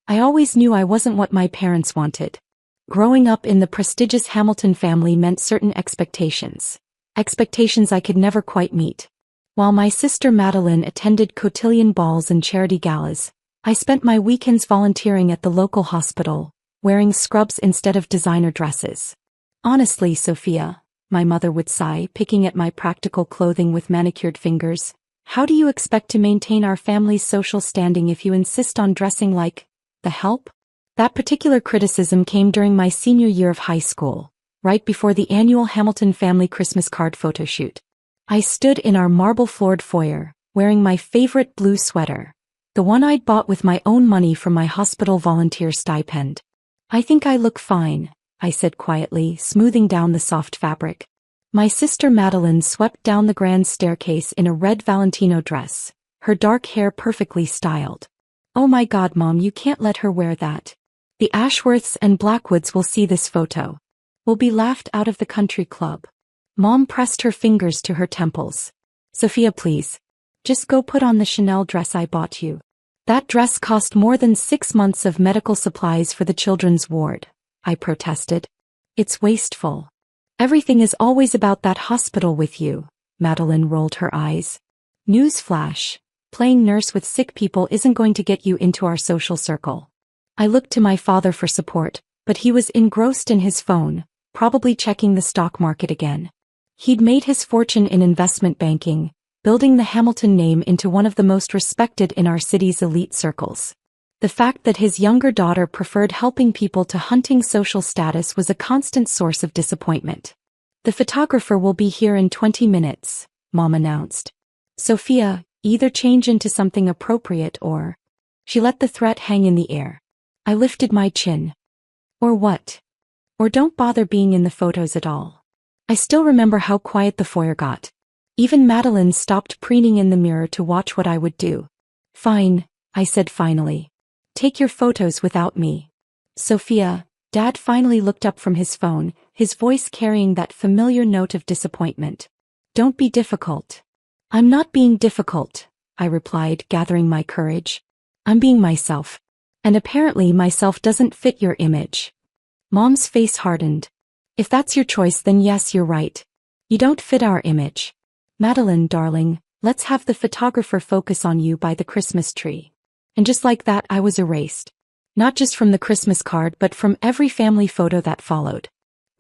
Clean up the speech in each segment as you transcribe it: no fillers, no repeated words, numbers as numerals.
I always knew I wasn't what my parents wanted. Growing up in the prestigious Hamilton family meant certain expectations. Expectations I could never quite meet. While my sister Madeline attended cotillion balls and charity galas, I spent my weekends volunteering at the local hospital, wearing scrubs instead of designer dresses. Honestly, Sofia, my mother would sigh, picking at my practical clothing with manicured fingers, how do you expect to maintain our family's social standing if you insist on dressing like the help? That particular criticism came during my senior year of high school, right before the annual Hamilton family Christmas card photoshoot. I stood in our marble-floored foyer, wearing my favorite blue sweater, the one I'd bought with my own money from my hospital volunteer stipend. I think I look fine, I said quietly, smoothing down the soft fabric. My sister Madeline swept down the grand staircase in a red Valentino dress, her dark hair perfectly styled. Oh my God, Mom, you can't let her wear that. The Ashworths and Blackwoods will see this photo. We'll be laughed out of the country club. Mom pressed her fingers to her temples. Sofia, please. Just go put on the Chanel dress I bought you. That dress cost more than 6 months of medical supplies for the children's ward, I protested. It's wasteful. Everything is always about that hospital with you, Madeline rolled her eyes. Newsflash, playing nurse with sick people isn't going to get you into our social circle. I looked to my father for support, but he was engrossed in his phone, probably checking the stock market again. He'd made his fortune in investment banking, building the Hamilton name into one of the most respected in our city's elite circles. The fact that his younger daughter preferred helping people to hunting social status was a constant source of disappointment. The photographer will be here in 20 minutes, Mom announced. Sofia, either change into something appropriate or... She let the threat hang in the air. I lifted my chin. Or what? Or don't bother being in the photos at all. I still remember how quiet the foyer got. Even Madeline stopped preening in the mirror to watch what I would do. Fine, I said finally. Take your photos without me. Sofia, Dad finally looked up from his phone, his voice carrying that familiar note of disappointment. Don't be difficult. I'm not being difficult, I replied, gathering my courage. I'm being myself. And apparently myself doesn't fit your image. Mom's face hardened. If that's your choice, then yes, you're right. You don't fit our image. Madeline, darling, let's have the photographer focus on you by the Christmas tree. And just like that, I was erased. Not just from the Christmas card, but from every family photo that followed.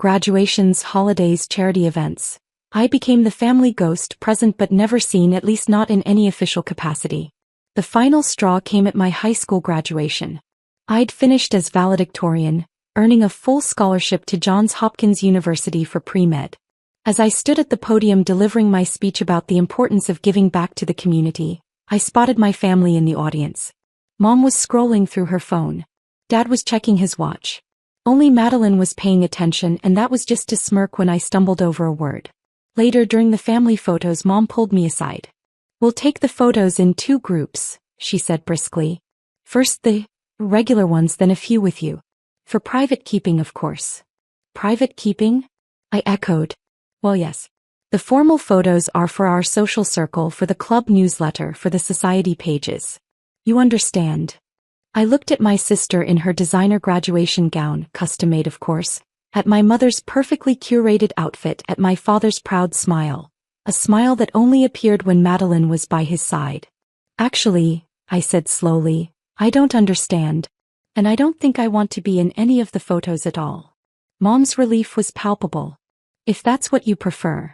Graduations, holidays, charity events. I became the family ghost, present but never seen, at least not in any official capacity. The final straw came at my high school graduation. I'd finished as valedictorian, earning a full scholarship to Johns Hopkins University for pre-med. As I stood at the podium delivering my speech about the importance of giving back to the community, I spotted my family in the audience. Mom was scrolling through her phone. Dad was checking his watch. Only Madeline was paying attention, and that was just to smirk when I stumbled over a word. Later during the family photos, Mom pulled me aside. We'll take the photos in 2 groups, she said briskly. First the regular ones, then a few with you. For private keeping, of course. Private keeping? I echoed. Well, yes. The formal photos are for our social circle, for the club newsletter, for the society pages. You understand. I looked at my sister in her designer graduation gown, custom-made of course, at my mother's perfectly curated outfit, at my father's proud smile, a smile that only appeared when Madeline was by his side. Actually, I said slowly, I don't understand. And I don't think I want to be in any of the photos at all. Mom's relief was palpable. If that's what you prefer.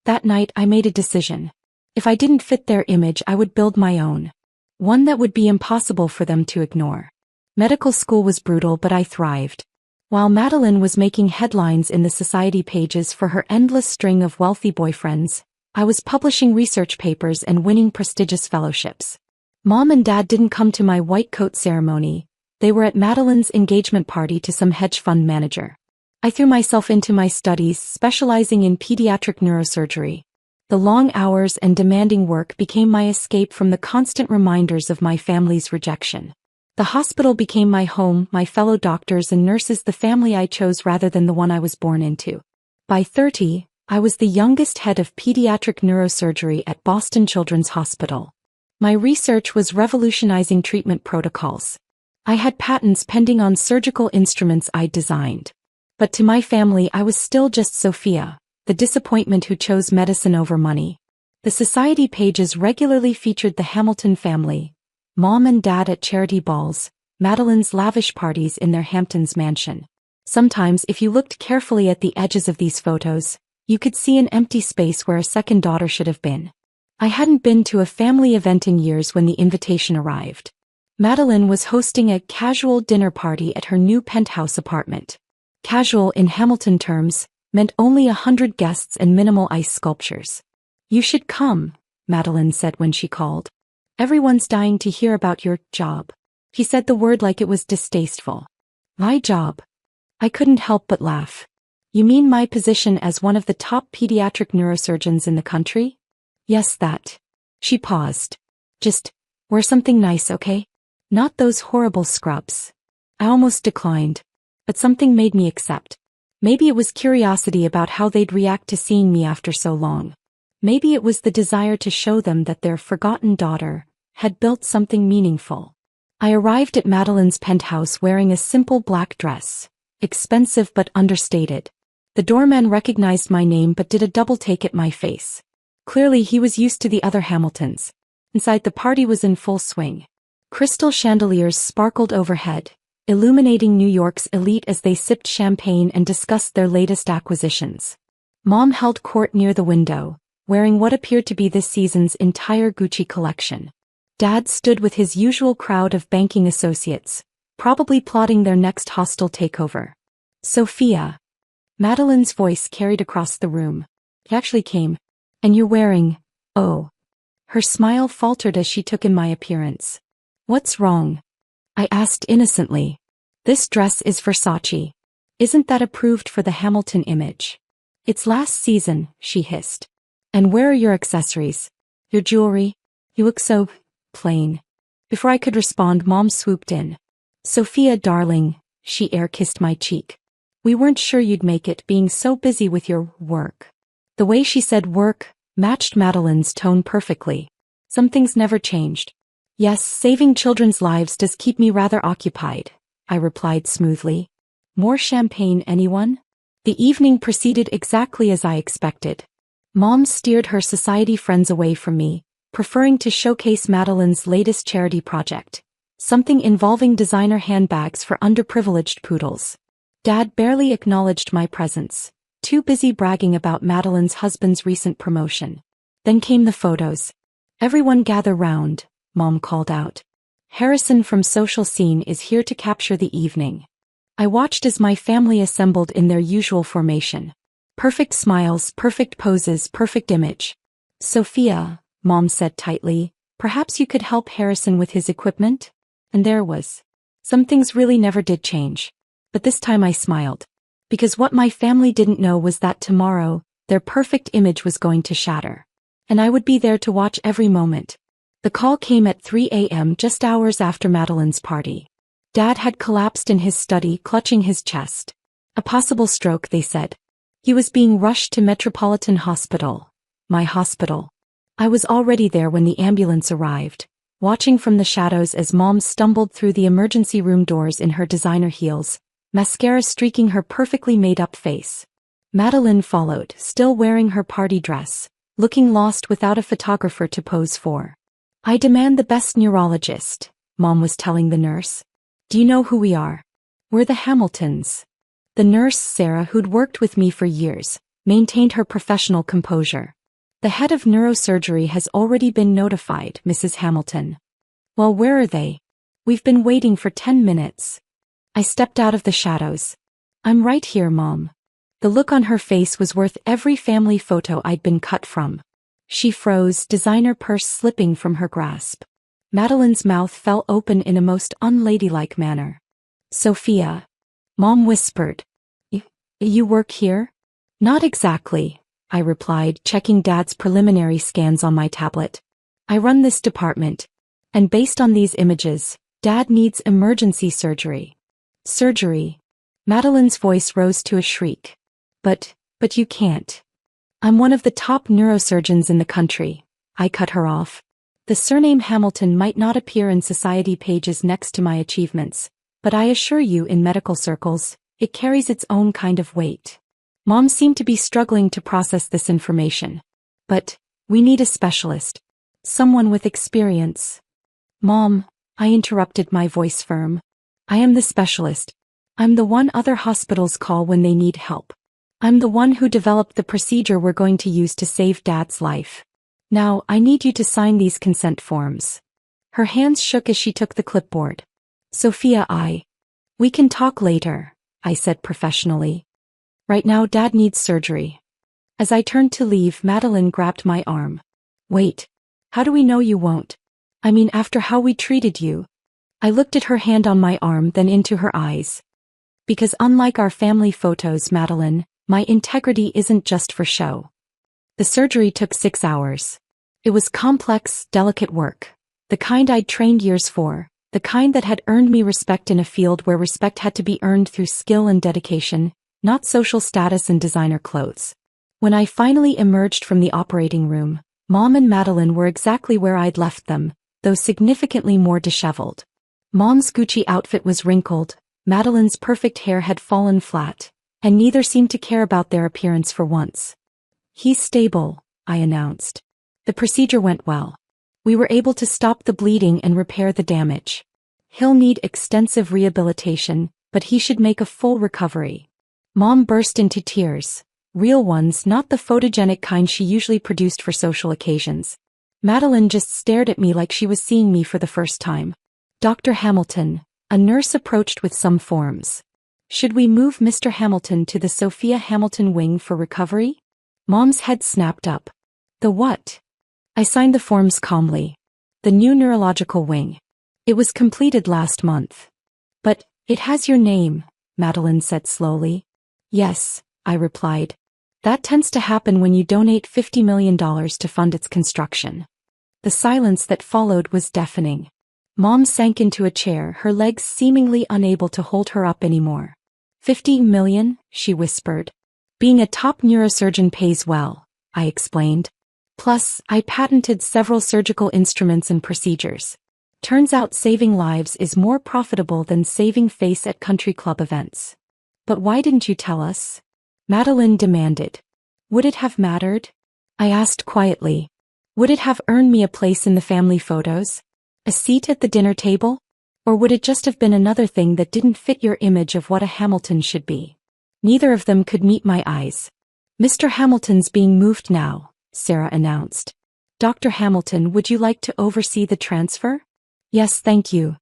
That night I made a decision. If I didn't fit their image, I would build my own. One that would be impossible for them to ignore. Medical school was brutal, but I thrived. While Madeline was making headlines in the society pages for her endless string of wealthy boyfriends, I was publishing research papers and winning prestigious fellowships. Mom and Dad didn't come to my white coat ceremony. They were at Madeline's engagement party to some hedge fund manager. I threw myself into my studies, specializing in pediatric neurosurgery. The long hours and demanding work became my escape from the constant reminders of my family's rejection. The hospital became my home, my fellow doctors and nurses, the family I chose rather than the one I was born into. By 30, I was the youngest head of pediatric neurosurgery at Boston Children's Hospital. My research was revolutionizing treatment protocols. I had patents pending on surgical instruments I'd designed. But to my family I was still just Sofia, the disappointment who chose medicine over money. The society pages regularly featured the Hamilton family, Mom and Dad at charity balls, Madeline's lavish parties in their Hamptons mansion. Sometimes if you looked carefully at the edges of these photos, you could see an empty space where a second daughter should have been. I hadn't been to a family event in years when the invitation arrived. Madeline was hosting a casual dinner party at her new penthouse apartment. Casual in Hamilton terms meant only 100 guests and minimal ice sculptures. "You should come," Madeline said when she called. "Everyone's dying to hear about your job." He said the word like it was distasteful. "My job?" I couldn't help but laugh. "You mean my position as one of the top pediatric neurosurgeons in the country?" "Yes, that." She paused. "Just wear something nice, okay? Not those horrible scrubs." I almost declined, but something made me accept. Maybe it was curiosity about how they'd react to seeing me after so long. Maybe it was the desire to show them that their forgotten daughter had built something meaningful. I arrived at Madeline's penthouse wearing a simple black dress, expensive but understated. The doorman recognized my name but did a double take at my face. Clearly he was used to the other Hamiltons. Inside the party was in full swing. Crystal chandeliers sparkled overhead, illuminating New York's elite as they sipped champagne and discussed their latest acquisitions. Mom held court near the window, wearing what appeared to be this season's entire Gucci collection. Dad stood with his usual crowd of banking associates, probably plotting their next hostile takeover. "Sofia." Madeline's voice carried across the room. It actually came. "And you're wearing, oh." Her smile faltered as she took in my appearance. "What's wrong?" I asked innocently. "This dress is Versace. Isn't that approved for the Hamilton image?" "It's last season," she hissed. "And where are your accessories? Your jewelry? You look so plain." Before I could respond, Mom swooped in. "Sofia, darling," she air-kissed my cheek. "We weren't sure you'd make it, being so busy with your work." The way she said work matched Madeline's tone perfectly. Some things never changed. "Yes, saving children's lives does keep me rather occupied," I replied smoothly. "More champagne, anyone?" The evening proceeded exactly as I expected. Mom steered her society friends away from me, preferring to showcase Madeline's latest charity project, something involving designer handbags for underprivileged poodles. Dad barely acknowledged my presence, too busy bragging about Madeline's husband's recent promotion. Then came the photos. "Everyone gather round," Mom called out. "Harrison from Social Scene is here to capture the evening." I watched as my family assembled in their usual formation. Perfect smiles, perfect poses, perfect image. "Sofia," Mom said tightly, "perhaps you could help Harrison with his equipment?" And there was. Some things really never did change. But this time I smiled. Because what my family didn't know was that tomorrow, their perfect image was going to shatter. And I would be there to watch every moment. The call came at 3 a.m. just hours after Madeline's party. Dad had collapsed in his study, clutching his chest. A possible stroke, they said. He was being rushed to Metropolitan Hospital. My hospital. I was already there when the ambulance arrived, watching from the shadows as Mom stumbled through the emergency room doors in her designer heels, mascara streaking her perfectly made-up face. Madeline followed, still wearing her party dress, looking lost without a photographer to pose for. "I demand the best neurologist," Mom was telling the nurse. "Do you know who we are? We're the Hamiltons." The nurse, Sarah, who'd worked with me for years, maintained her professional composure. "The head of neurosurgery has already been notified, Mrs. Hamilton." "Well, where are they?" "We've been waiting for 10 minutes. I stepped out of the shadows. "I'm right here, Mom." The look on her face was worth every family photo I'd been cut from. She froze, designer purse slipping from her grasp. Madeline's mouth fell open in a most unladylike manner. "Sofia," Mom whispered. You work here?" "Not exactly," I replied, checking Dad's preliminary scans on my tablet. "I run this department. And based on these images, Dad needs emergency surgery." "Surgery?" Madeline's voice rose to a shriek. But you can't. I'm one of the top neurosurgeons in the country," I cut her off. The surname Hamilton might not appear in society pages next to my achievements, but I assure you in medical circles, it carries its own kind of weight. Mom seemed to be struggling to process this information. But, we need a specialist. Someone with experience. Mom, I interrupted, my voice firm. I am the specialist. I'm the one other hospitals call when they need help. I'm the one who developed the procedure we're going to use to save Dad's life. Now, I need you to sign these consent forms. Her hands shook as she took the clipboard. Sofia, we can talk later, I said professionally. Right now Dad needs surgery. As I turned to leave, Madeline grabbed my arm. Wait. How do we know you won't? I mean, after how we treated you. I looked at her hand on my arm, then into her eyes. Because unlike our family photos, Madeline, my integrity isn't just for show. The surgery took 6 hours. It was complex, delicate work. The kind I'd trained years for. The kind that had earned me respect in a field where respect had to be earned through skill and dedication, not social status and designer clothes. When I finally emerged from the operating room, Mom and Madeline were exactly where I'd left them, though significantly more disheveled. Mom's Gucci outfit was wrinkled, Madeline's perfect hair had fallen flat, and neither seemed to care about their appearance for once. He's stable, I announced. The procedure went well. We were able to stop the bleeding and repair the damage. He'll need extensive rehabilitation, but he should make a full recovery. Mom burst into tears. Real ones, not the photogenic kind she usually produced for social occasions. Madeline just stared at me like she was seeing me for the first time. Dr. Hamilton, a nurse approached with some forms. Should we move Mr. Hamilton to the Sofia Hamilton wing for recovery? Mom's head snapped up. The what? I signed the forms calmly. The new neurological wing. It was completed last month. But, it has your name, Madeline said slowly. Yes, I replied. That tends to happen when you donate $50 million to fund its construction. The silence that followed was deafening. Mom sank into a chair, her legs seemingly unable to hold her up anymore. 50 million, she whispered. Being a top neurosurgeon pays well, I explained. Plus, I patented several surgical instruments and procedures. Turns out saving lives is more profitable than saving face at country club events. But why didn't you tell us? Madeline demanded. Would it have mattered? I asked quietly. Would it have earned me a place in the family photos? A seat at the dinner table? Or would it just have been another thing that didn't fit your image of what a Hamilton should be? Neither of them could meet my eyes. Mr. Hamilton's being moved now, Sarah announced. Dr. Hamilton, would you like to oversee the transfer? Yes, thank you.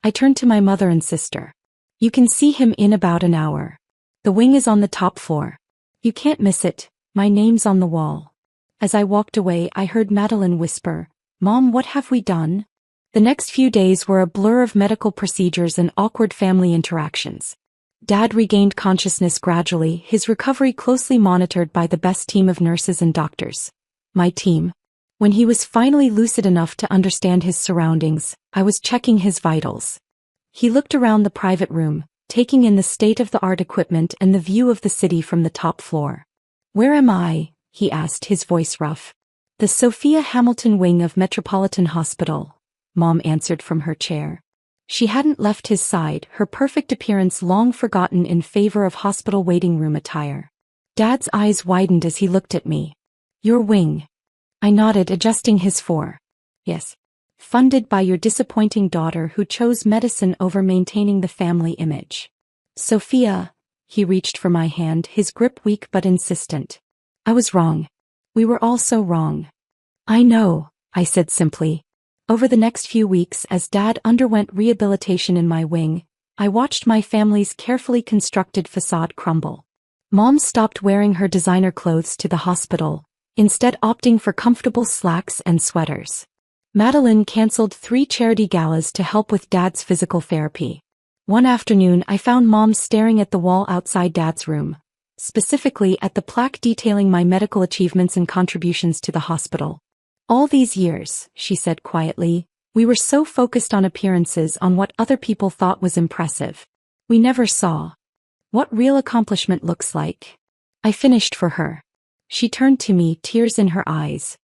I turned to my mother and sister. You can see him in about an hour. The wing is on the top floor. You can't miss it, my name's on the wall. As I walked away, I heard Madeline whisper, Mom, what have we done? The next few days were a blur of medical procedures and awkward family interactions. Dad regained consciousness gradually, his recovery closely monitored by the best team of nurses and doctors. My team. When he was finally lucid enough to understand his surroundings, I was checking his vitals. He looked around the private room, taking in the state-of-the-art equipment and the view of the city from the top floor. Where am I? He asked, his voice rough. The Sofia Hamilton wing of Metropolitan Hospital, Mom answered from her chair. She hadn't left his side, her perfect appearance long forgotten in favor of hospital waiting room attire. Dad's eyes widened as he looked at me. Your wing. I nodded, adjusting his fore. Yes. Funded by your disappointing daughter who chose medicine over maintaining the family image. Sofia, he reached for my hand, his grip weak but insistent. I was wrong. We were all so wrong. I know, I said simply. Over the next few weeks, as Dad underwent rehabilitation in my wing, I watched my family's carefully constructed facade crumble. Mom stopped wearing her designer clothes to the hospital, instead opting for comfortable slacks and sweaters. Madeline canceled 3 charity galas to help with Dad's physical therapy. One afternoon, I found Mom staring at the wall outside Dad's room, specifically at the plaque detailing my medical achievements and contributions to the hospital. All these years, she said quietly, we were so focused on appearances, on what other people thought was impressive. We never saw what real accomplishment looks like. I finished for her. She turned to me, tears in her eyes.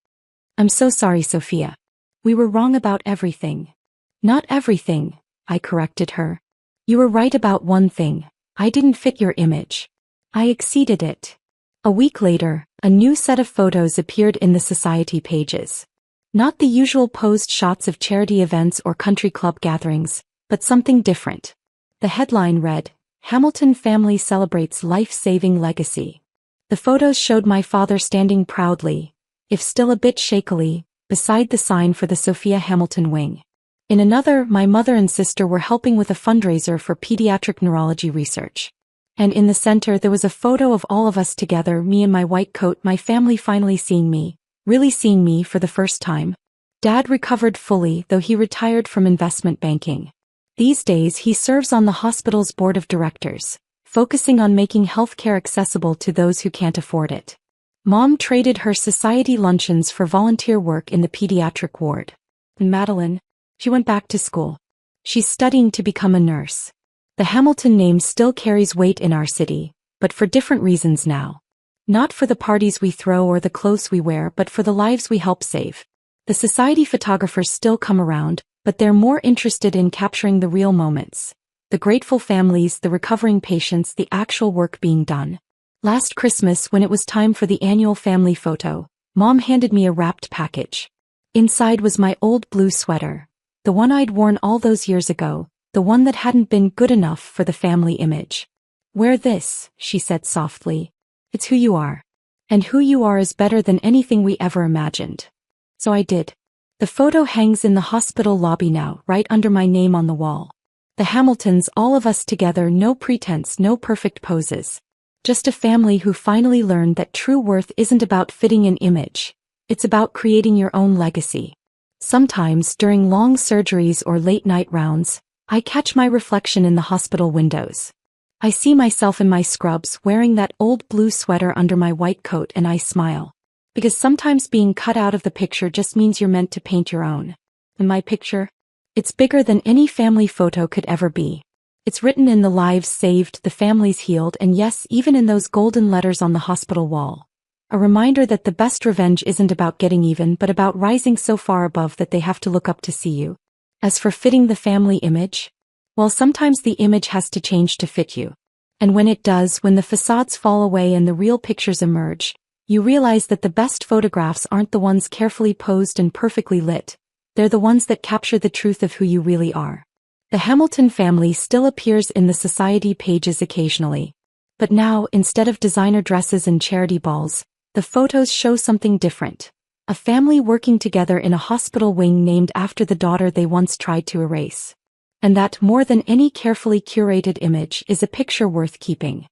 I'm so sorry, Sofia. We were wrong about everything. Not everything, I corrected her. You were right about one thing. I didn't fit your image. I exceeded it. A week later, a new set of photos appeared in the society pages. Not the usual posed shots of charity events or country club gatherings, but something different. The headline read, "Hamilton Family Celebrates Life-Saving Legacy." The photos showed my father standing proudly, if still a bit shakily, beside the sign for the Sofia Hamilton wing. In another, my mother and sister were helping with a fundraiser for pediatric neurology research. And in the center there was a photo of all of us together, me in my white coat, my family finally seeing me, really seeing me for the first time. Dad recovered fully, though he retired from investment banking. These days he serves on the hospital's board of directors, focusing on making healthcare accessible to those who can't afford it. Mom traded her society luncheons for volunteer work in the pediatric ward. And Madeline, she went back to school. She's studying to become a nurse. The Hamilton name still carries weight in our city, but for different reasons now. Not for the parties we throw or the clothes we wear, but for the lives we help save. The society photographers still come around, but they're more interested in capturing the real moments. The grateful families, the recovering patients, the actual work being done. Last Christmas, when it was time for the annual family photo, Mom handed me a wrapped package. Inside was my old blue sweater. The one I'd worn all those years ago, the one that hadn't been good enough for the family image. "Wear this," she said softly. "It's who you are. And who you are is better than anything we ever imagined." So I did. The photo hangs in the hospital lobby now, right under my name on the wall. The Hamiltons, all of us together, no pretense, no perfect poses. Just a family who finally learned that true worth isn't about fitting an image. It's about creating your own legacy. Sometimes, during long surgeries or late-night rounds, I catch my reflection in the hospital windows. I see myself in my scrubs wearing that old blue sweater under my white coat, and I smile. Because sometimes being cut out of the picture just means you're meant to paint your own. And my picture? It's bigger than any family photo could ever be. It's written in the lives saved, the families healed, and yes, even in those golden letters on the hospital wall. A reminder that the best revenge isn't about getting even, but about rising so far above that they have to look up to see you. As for fitting the family image, well, sometimes the image has to change to fit you. And when it does, when the facades fall away and the real pictures emerge, you realize that the best photographs aren't the ones carefully posed and perfectly lit. They're the ones that capture the truth of who you really are. The Hamilton family still appears in the society pages occasionally. But now, instead of designer dresses and charity balls, the photos show something different. A family working together in a hospital wing named after the daughter they once tried to erase. And that, more than any carefully curated image, is a picture worth keeping.